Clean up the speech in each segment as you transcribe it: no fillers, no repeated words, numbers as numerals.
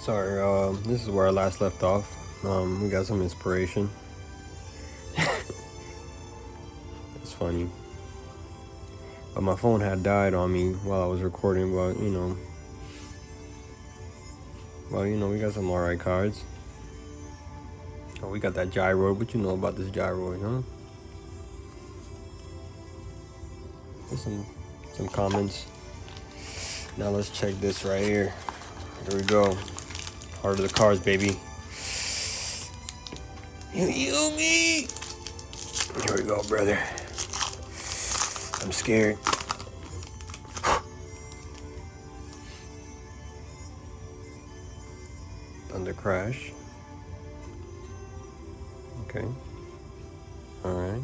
Sorry, this is where I last left off. We got some inspiration. It's funny. But my phone had died on me while I was recording, but we got some alright cards. Oh, we got that gyroid. What you know about this gyroid, huh? There's some comments. Now let's check this right here. Here we go. Heart of the cards, baby. You me. Here we go, brother. I'm scared. Thunder crash. Okay. Alright.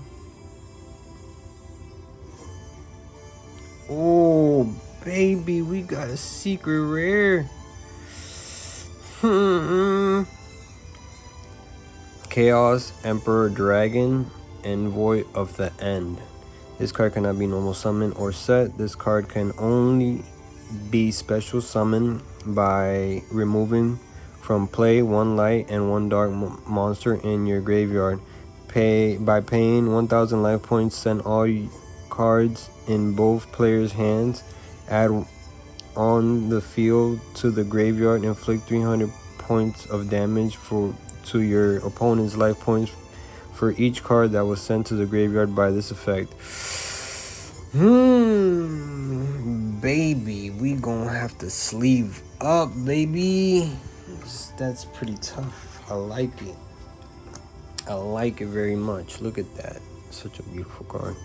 Oh, baby, we got a secret rare. Chaos Emperor Dragon, Envoy of the End. This card cannot be normal summon or set. This card can only be special summon by removing from play one light and one dark monster in your graveyard. By paying 1,000 life points, send all cards in both players' hands. Add on the field to the graveyard. Inflict 300 points of damage to your opponent's life points for each card that was sent to the graveyard by this effect. Baby, we gonna have to sleeve up, baby. That's pretty tough. I like it. I like it very much. Look at that. Such a beautiful card.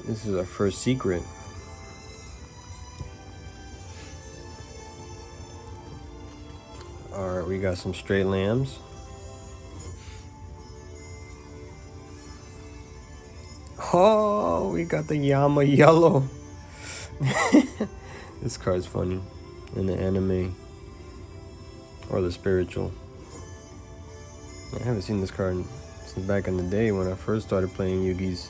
This is our first secret. Alright, we got some straight lambs. Oh, we got the Yama yellow. This card's funny. In the anime. Or the spiritual. I haven't seen this card since back in the day when I first started playing Yugiohs.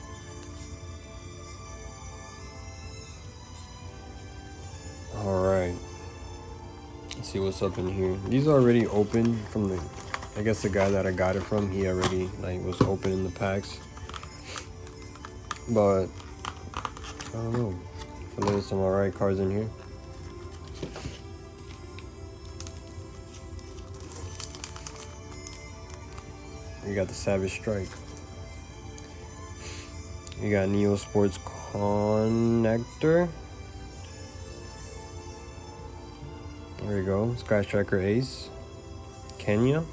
Alright. Let's see what's up in here. These are already open from the, I guess the guy that I got it from, he already was opening the packs. But I don't know. I feel there's some alright cards in here. You got the Savage Strike. You got Neo Sports Connector. There we go. Sky Striker Ace. Kenya.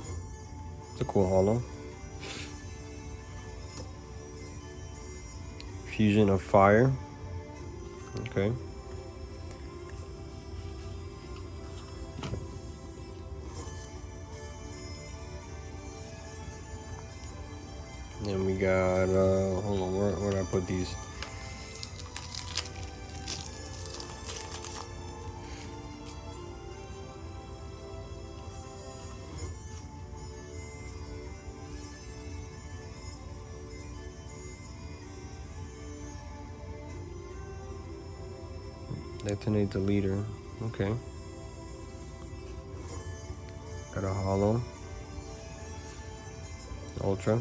It's a cool holo. Fusion of Fire. Okay. Then we got, hold on, where did I put these? Detonate the leader. Okay. Got a holo. Ultra.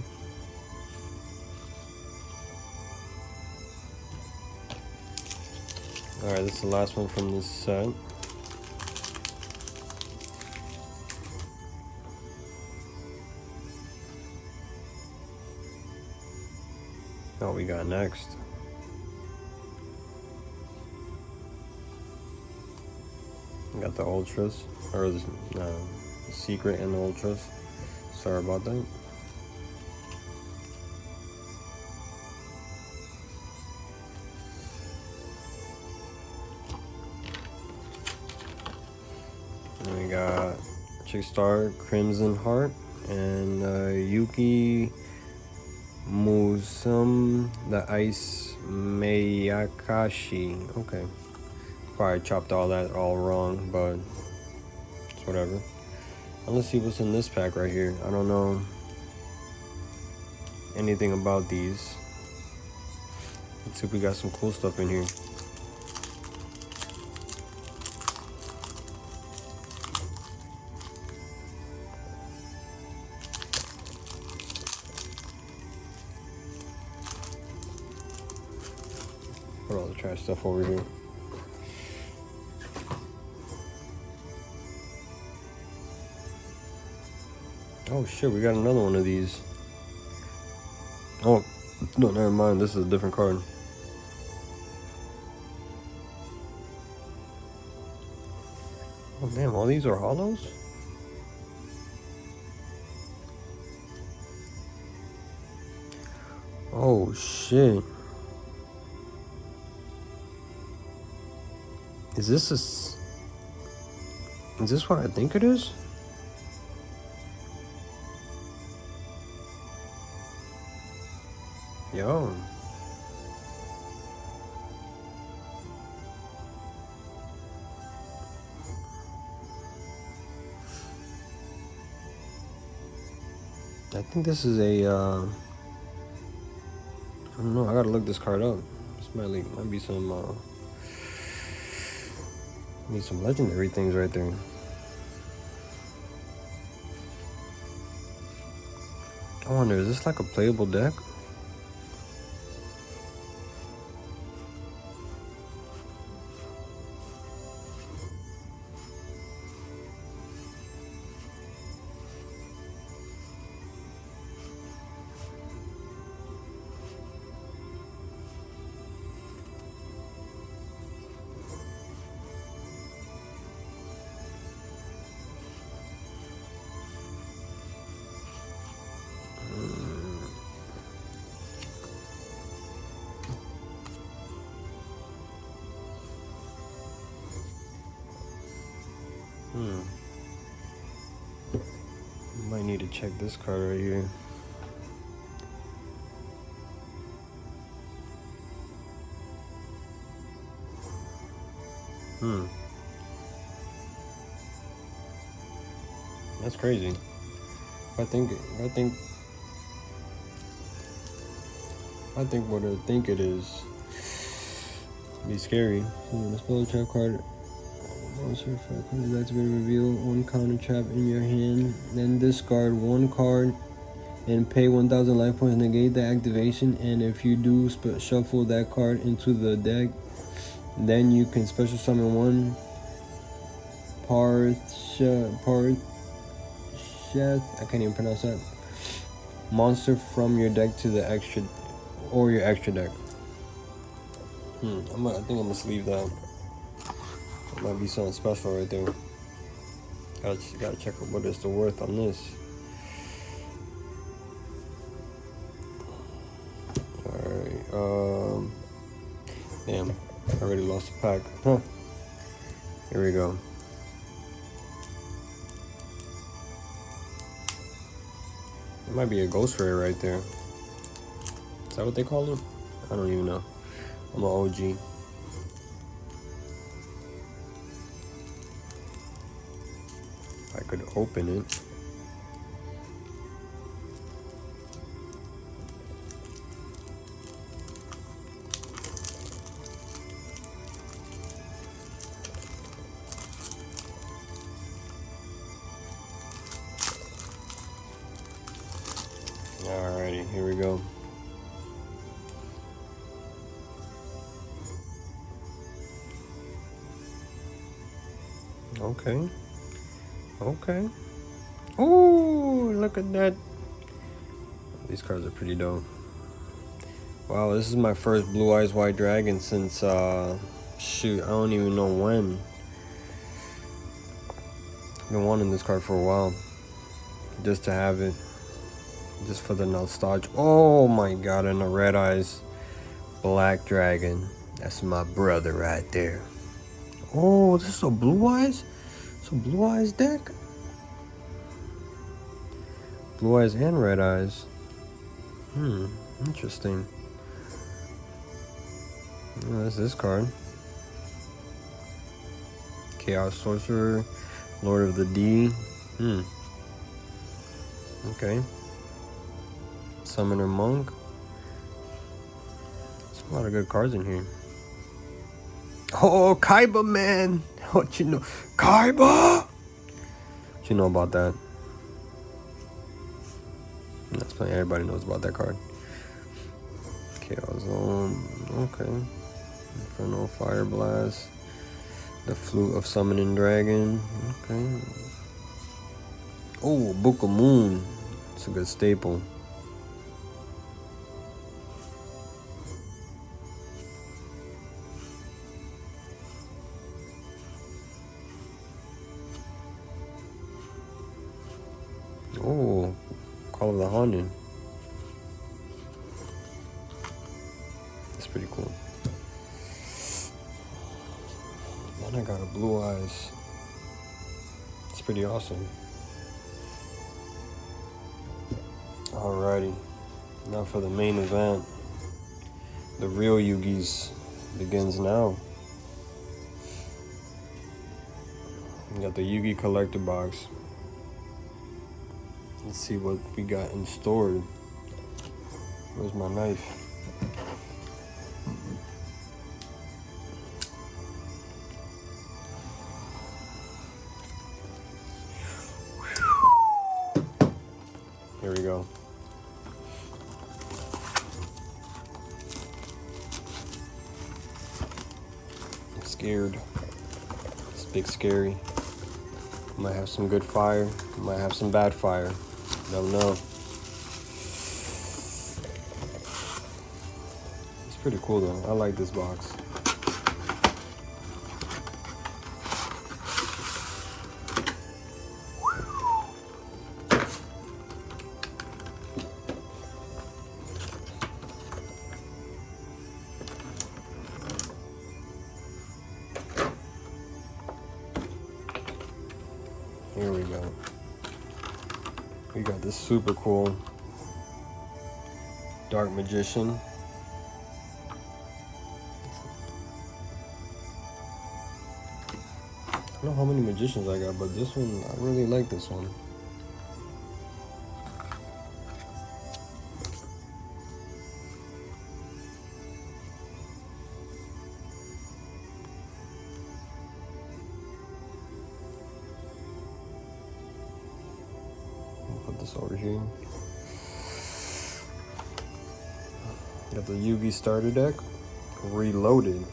Alright, this is the last one from this set. What we got next? We got the ultras, or the secret and the ultras. Sorry about that. And we got Chick Star, Crimson Heart, and Yuki Musum, the Ice Mayakashi. Okay. Probably chopped all that all wrong, but it's whatever. Let's see what's in this pack right here. I don't know anything about these. Let's see if we got some cool stuff in here. Put all the trash stuff over here. Oh shit, we got another one of these. Oh, no, never mind. This is a different card. Oh damn, all these are hollows? Oh shit. Is this what I think it is? Yo. I think this is a, I don't know, I gotta look this card up. This might be some, need some legendary things right there. I wonder, is this like a playable deck? Might need to check this card right here. That's crazy. I think what I think it is. Be scary. The spell trap card. Monster effect is activated. Reveal one counter trap in your hand. Then discard one card and pay 1,000 life points. Negate the activation. And if you do, shuffle that card into the deck. Then you can special summon one I can't even pronounce that. Monster from your deck to the extra or your extra deck. I think I'm gonna sleeve that. That might be something special right there. Gotta check out what is the worth on this. Alright, damn, I already lost a pack. Huh. Here we go. It might be a ghost rare right there. Is that what they call them? I don't even know. I'm an OG. I could open it. Alrighty, here we go. Okay. Oh, look at that. These cards are pretty dope. Wow, this is my first Blue Eyes White Dragon since, shoot, I don't even know when. I've been wanting this card for a while. Just to have it. Just for the nostalgia. Oh my god, and the Red Eyes Black Dragon. That's my brother right there. Oh, this is a Blue Eyes? It's a Blue Eyes deck? Blue Eyes and Red Eyes. Interesting. That's this card. Chaos Sorcerer, Lord of the D. Okay. Summoner Monk. There's a lot of good cards in here. Oh, Kaiba, man! What you know? Kaiba! What you know about that? That's plenty. Everybody knows about that card. Chaos Zone. Okay. Inferno Fire Blast. The Flute of Summoning Dragon. Okay. Oh, Book of Moon. It's a good staple. Oh, Call of the Haunted. That's pretty cool. Then I got a Blue Eyes. It's pretty awesome. Alrighty. Now for the main event. The real Yugis begins now. We got the Yugi collector box. Let's see what we got in store. Where's my knife? Here we go. I'm scared. It's big scary. Might have some good fire. Might have some bad fire. Don't know. It's pretty cool though. I like this box. Here we go. We got this super cool Dark Magician. I don't know how many magicians I got, but this one, I really like this one. Put this over here. Got the Yugi starter deck. Reloaded.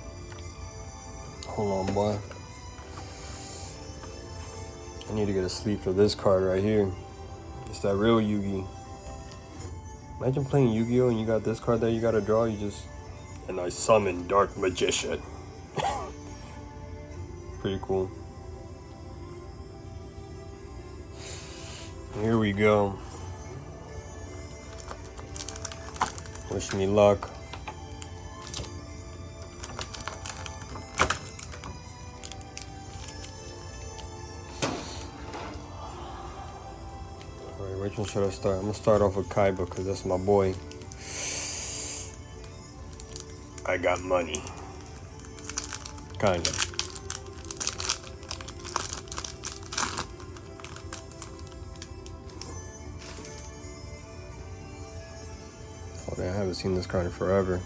Hold on, boy. I need to get a sleeve for this card right here. It's that real Yugi. Imagine playing Yu-Gi-Oh! And you got this card that you gotta draw. You just... And I summon Dark Magician. Pretty cool. Here we go. Wish me luck. Alright, which one should I start? I'm gonna start off with Kaiba because that's my boy. I got money. Kinda. I haven't seen this card in forever.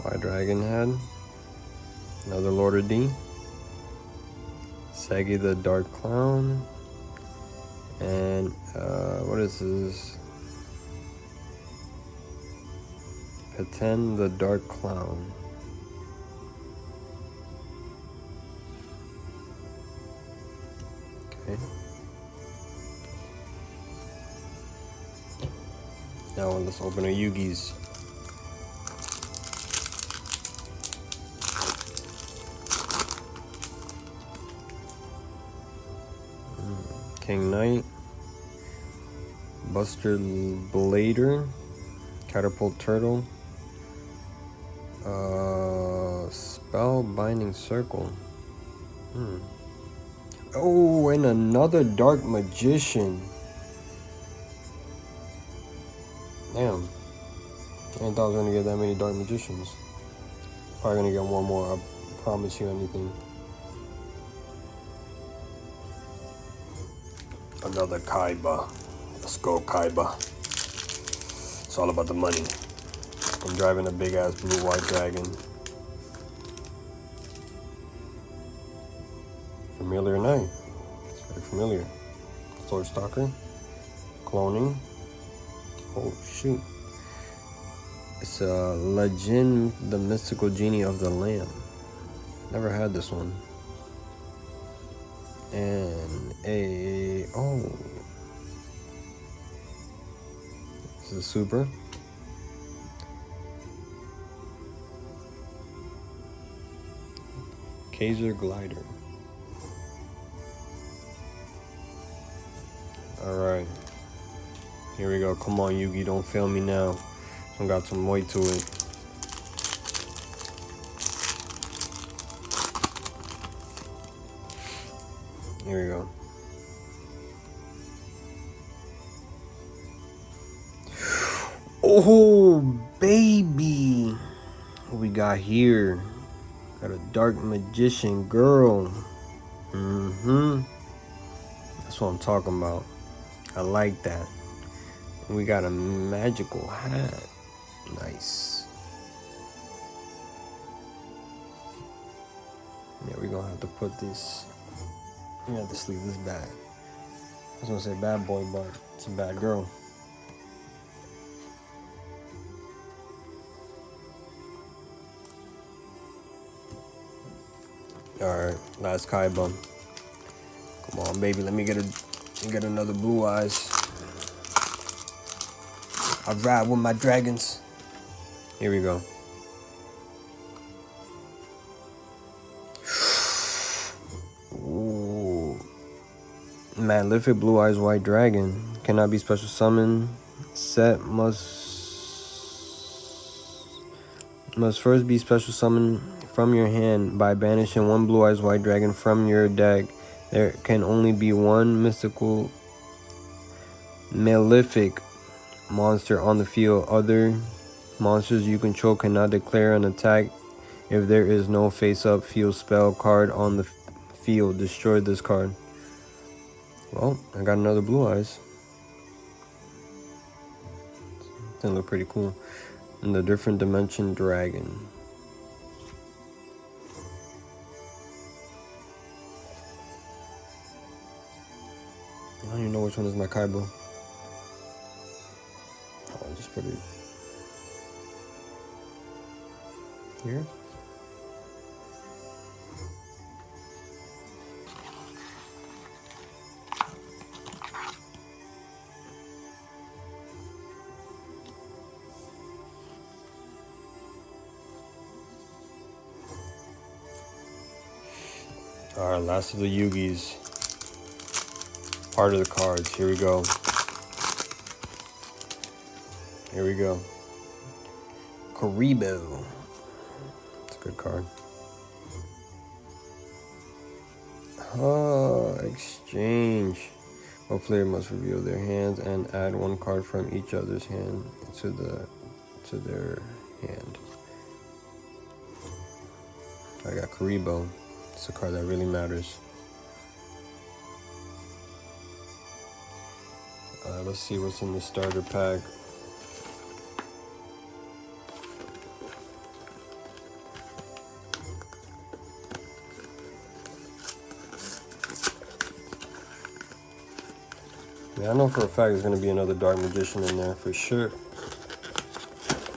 White Dragon Head. Another Lord of D. Sagi the Dark Clown. And what is this? Peten the Dark Clown. Okay. Now let's open a Yugi's. King Knight. Buster Blader. Catapult Turtle. Spell Binding Circle. Oh, and another Dark Magician. Damn. I didn't thought I was gonna get that many Dark Magicians. Probably gonna get one more, I promise you anything. Another Kaiba. Let's go, Kaiba. It's all about the money. I'm driving a big ass blue white dragon. Familiar Knight. It's very familiar. Sword Stalker. Cloning. Oh shoot. It's a Legend, the Mystical Genie of the Lamb. Never had this one. And this is a super. Kaiser Glider. Alright. Here we go. Come on, Yugi, don't fail me now. I got some weight to it. Here we go. Oh, baby. What we got here? Got a Dark Magician girl. That's what I'm talking about. I like that. And we got a magical hat. Nice. Yeah, we're gonna have to put this. We have to sleeve this bag. I was gonna say bad boy, but it's a bad girl. Alright, last Kaiba. Come on, baby, let me get another Blue Eyes. I ride with my dragons. Here we go. Ooh. Malefic Blue Eyes White Dragon. Cannot be special summoned. Set must first be special summoned from your hand by banishing one Blue Eyes White Dragon from your deck. There can only be one mystical Malefic monster on the field. Other monsters you control cannot declare an attack if there is no face-up field spell card on the field. Destroy this card. Well, I got another Blue Eyes. They look pretty cool. And the Different Dimension Dragon. I don't even know which one is my Kaiba. I'll just put it here. Alright, last of the Yugis. Part of the cards. Here we go. Here we go. Karibo. It's a good card. Exchange. Both player must reveal their hands and add one card from each other's hand to their hand. I got Karibo. It's a card that really matters. Let's see what's in the starter pack. Yeah, I know for a fact there's going to be another Dark Magician in there for sure.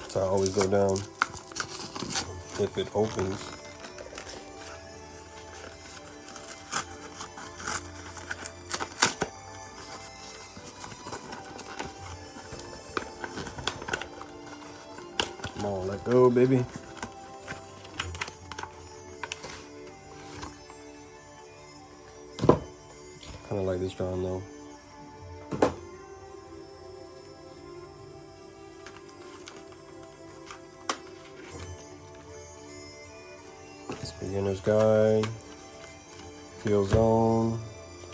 That's how I always go down if it opens. Come on, let go, baby. Kind of like this drawing though. This beginner's guide, field zone.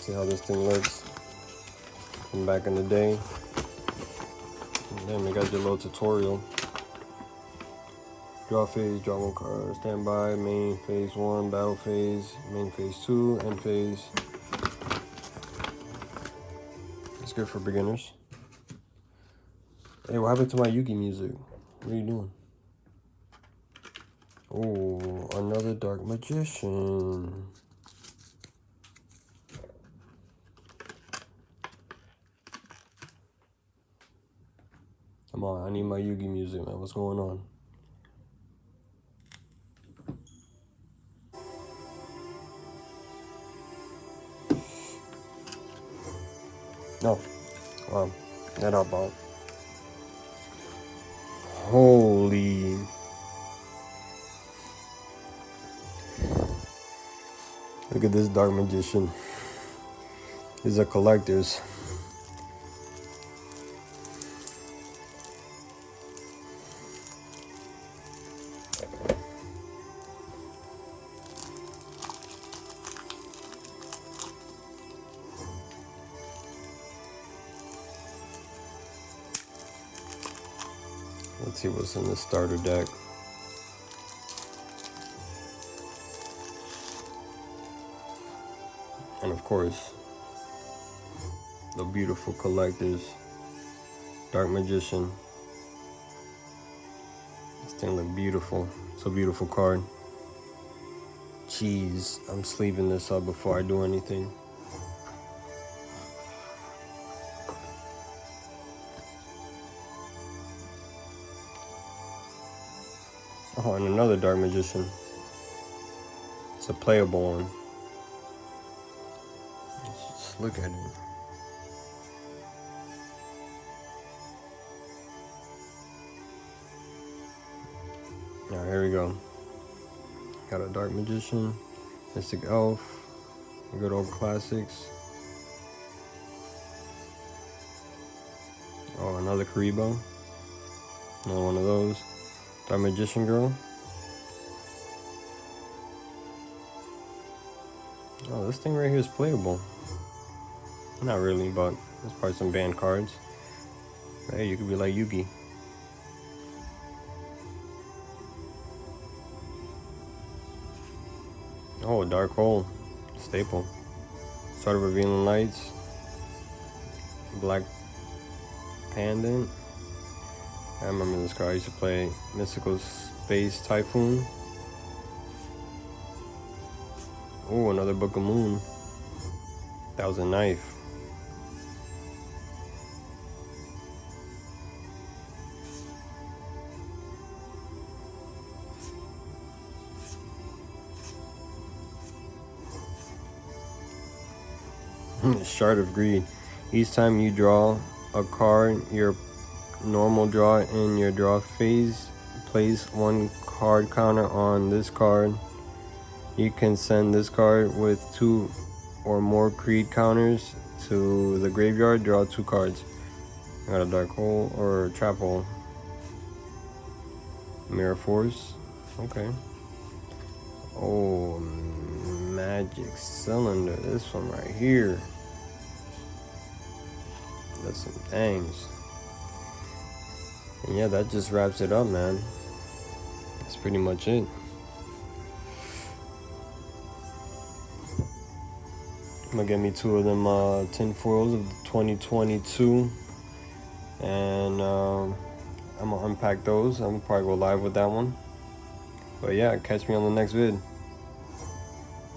See how this thing looks from back in the day. And then we got your little tutorial. Draw phase, draw one card, standby, main phase 1, battle phase, main phase 2, end phase. It's good for beginners. Hey, what happened to my Yugi music? What are you doing? Oh, another Dark Magician. Come on, I need my Yugioh music, man. What's going on? No. That up out. Holy. Look at this Dark Magician. These are collectors. Let's see what's in the starter deck. And of course, the beautiful collectors. Dark Magician. This thing look beautiful. It's a beautiful card. Jeez, I'm sleeving this up before I do anything. Oh, and another Dark Magician. It's a playable one. Let's just look at it. Alright, here we go. Got a Dark Magician, Mystic Elf, good old classics. Oh, another Karibo. Another one of those. Dark Magician Girl. Oh, this thing right here is playable. Not really, but there's probably some banned cards. Hey, you could be like Yugi. Oh, a Dark Hole. Staple. Start of Revealing Lights. Black Pendant. I remember this card. I used to play Mystical Space Typhoon. Oh, another Book of Moon. That was a knife. Shard of Greed. Each time you draw a card, your normal draw in your draw phase, place one card counter on this card. You can send this card with 2 or more creed counters to the graveyard. Draw 2 cards. I got a Dark Hole or Trap Hole. Mirror Force. Okay. Oh, Magic Cylinder. This one right here. That's some things. And yeah, that just wraps it up, man. That's pretty much it. I'm gonna get me 2 of them tin foils of the 2022, and I'm gonna unpack those. I'm gonna probably go live with that one. But yeah, catch me on the next vid.